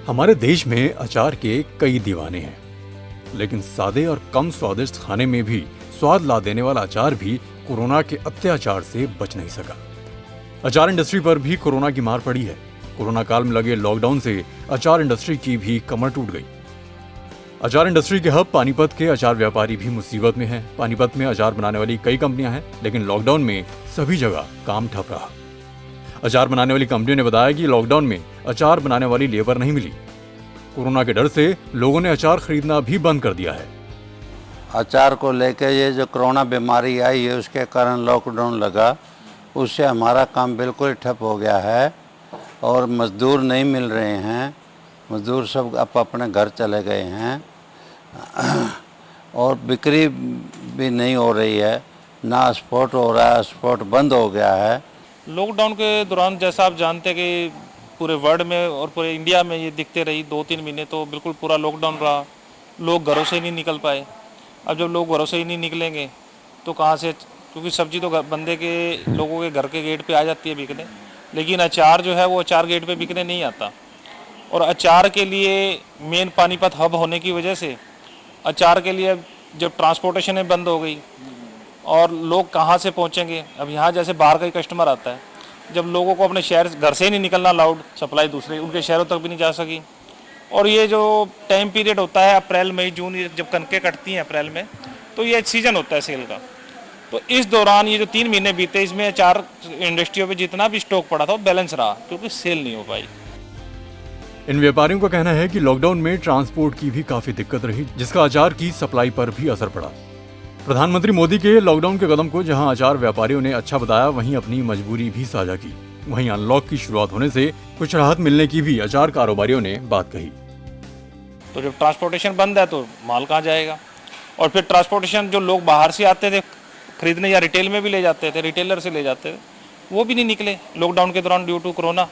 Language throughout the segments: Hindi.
हमारे देश में अचार के कई दीवाने हैं, लेकिन सादे और कम स्वादिष्ट खाने में भी स्वाद ला देने वाला अचार भी कोरोना के अत्याचार से बच नहीं सका। अचार इंडस्ट्री पर भी कोरोना की मार पड़ी है। कोरोना काल में लगे लॉकडाउन से अचार इंडस्ट्री की भी कमर टूट गई। अचार इंडस्ट्री के हब पानीपत के अचार व्यापारी भी मुसीबत में हैं। पानीपत में अचार बनाने वाली कई कंपनियां हैं, लेकिन लॉकडाउन में सभी जगह काम ठप रहा। अचार बनाने वाली कंपनियों ने बताया कि लॉकडाउन में अचार बनाने वाली लेबर नहीं मिली। कोरोना के डर से लोगों ने अचार खरीदना भी बंद कर दिया है। अचार को लेकर ये जो कोरोना बीमारी आई है उसके कारण लॉकडाउन लगा, उससे हमारा काम बिल्कुल ठप हो गया है और मज़दूर नहीं मिल रहे हैं। मज़दूर सब अपने घर चले गए हैं और बिक्री भी नहीं हो रही है, ना एक्सपोर्ट हो रहा है, एक्सपोर्ट बंद हो गया है। लॉकडाउन के दौरान जैसा आप जानते हैं कि पूरे वर्ल्ड में और पूरे इंडिया में ये दिखते रही 2-3 महीने तो बिल्कुल पूरा लॉकडाउन रहा। लोग घरों से ही नहीं निकल पाए। अब जब लोग घरों से ही नहीं निकलेंगे तो कहाँ से, क्योंकि सब्जी तो बंदे के लोगों के घर के गेट पे आ जाती है बिकने, लेकिन अचार जो है वो अचार गेट पे बिकने नहीं आता। और अचार के लिए मेन पानीपत हब होने की वजह से अचार के लिए जब ट्रांसपोर्टेशन बंद हो गई और लोग कहाँ से पहुँचेंगे। अब यहाँ जैसे बाहर का ही कस्टमर आता है, जब लोगों को अपने शहर घर से ही नहीं निकलना अलाउड, सप्लाई दूसरे उनके शहरों तक भी नहीं जा सकी। और ये जो टाइम पीरियड होता है अप्रैल मई जून, जब कनकें कटती हैं अप्रैल में, तो ये सीज़न होता है सेल का। तो इस दौरान ये जो 3 महीने बीते, इसमें अचार इंडस्ट्रियों पे जितना भी स्टॉक पड़ा था वो बैलेंस रहा, क्योंकि सेल नहीं हो पाई। इन व्यापारियों का कहना है कि लॉकडाउन में ट्रांसपोर्ट की भी काफी दिक्कत रही, जिसका अचार की सप्लाई पर भी असर पड़ा। प्रधानमंत्री मोदी के लॉकडाउन के कदम को जहां अचार व्यापारियों ने अच्छा बताया, वहीं अपनी मजबूरी भी साझा की। वहीं अनलॉक की शुरुआत होने से कुछ राहत मिलने की भी अचार कारोबारियों ने बात कही। तो जब ट्रांसपोर्टेशन बंद है तो माल कहाँ जाएगा। और फिर ट्रांसपोर्टेशन जो लोग बाहर से आते थे खरीदने या रिटेल में भी ले जाते थे, रिटेलर से ले जाते थे, वो भी नहीं निकले लॉकडाउन के दौरान due to corona.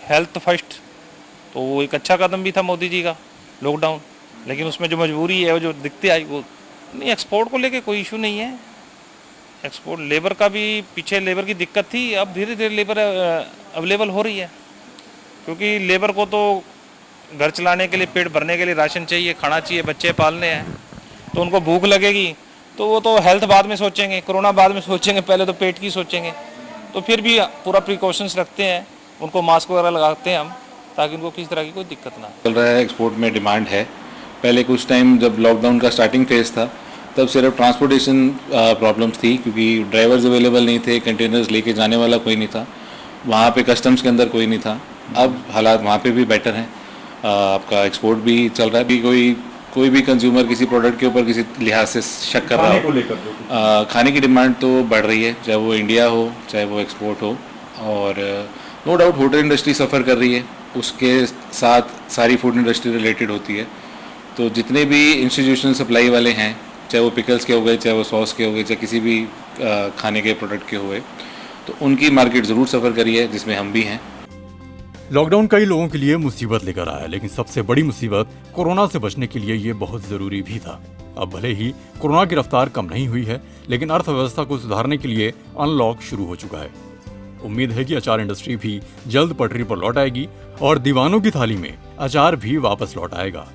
Health first, तो वो एक अच्छा कदम भी था मोदी जी का लॉकडाउन, लेकिन उसमें जो मजबूरी है वो जो दिखती आई वो नहीं। एक्सपोर्ट को लेके कोई इशू नहीं है। एक्सपोर्ट लेबर का भी, पीछे लेबर की दिक्कत थी, अब धीरे धीरे लेबर अवेलेबल हो रही है, क्योंकि लेबर को तो घर चलाने के लिए, पेट भरने के लिए राशन चाहिए, खाना चाहिए, बच्चे पालने हैं, तो उनको भूख लगेगी तो वो तो हेल्थ बाद में सोचेंगे, कोरोना बाद में सोचेंगे, पहले तो पेट की सोचेंगे। तो फिर भी पूरा प्रिकॉशंस रखते हैं, उनको मास्क वगैरह लगाते हैं हम, ताकि उनको किसी तरह की कोई दिक्कत ना चल रहा है। एक्सपोर्ट में डिमांड है। पहले कुछ टाइम जब लॉकडाउन का स्टार्टिंग फेज था तब सिर्फ ट्रांसपोर्टेशन प्रॉब्लम्स थी, क्योंकि ड्राइवर्स अवेलेबल नहीं थे, कंटेनर्स लेके जाने वाला कोई नहीं था, वहाँ पे कस्टम्स के अंदर कोई नहीं था। अब हालात वहाँ पे भी बेटर हैं। आपका एक्सपोर्ट भी चल रहा है। भी कोई भी कंज्यूमर किसी प्रोडक्ट के ऊपर किसी लिहाज से शक कर रहा हो, खाने की डिमांड तो बढ़ रही है, चाहे वो इंडिया हो चाहे वो एक्सपोर्ट हो। और नो डाउट होटल इंडस्ट्री सफ़र कर रही है, उसके साथ सारी फूड इंडस्ट्री रिलेटेड होती है। तो जितने भी इंस्टीट्यूशनल सप्लाई वाले हैं, चाहे वो पिकल्स के हो गए, चाहे वो सॉस के हो गए, चाहे किसी भी खाने के प्रोडक्ट के हुए, तो उनकी मार्केट ज़रूर सफ़र करी है, जिसमें हम भी हैं। लॉकडाउन कई लोगों के लिए मुसीबत लेकर आया, लेकिन सबसे बड़ी मुसीबत कोरोना से बचने के लिए ये बहुत जरूरी भी था। अब भले ही कोरोना की रफ्तार कम नहीं हुई है, लेकिन अर्थव्यवस्था को सुधारने के लिए अनलॉक शुरू हो चुका है। उम्मीद है कि अचार इंडस्ट्री भी जल्द पटरी पर लौट आएगी और दीवानों की थाली में अचार भी वापस लौट आएगा।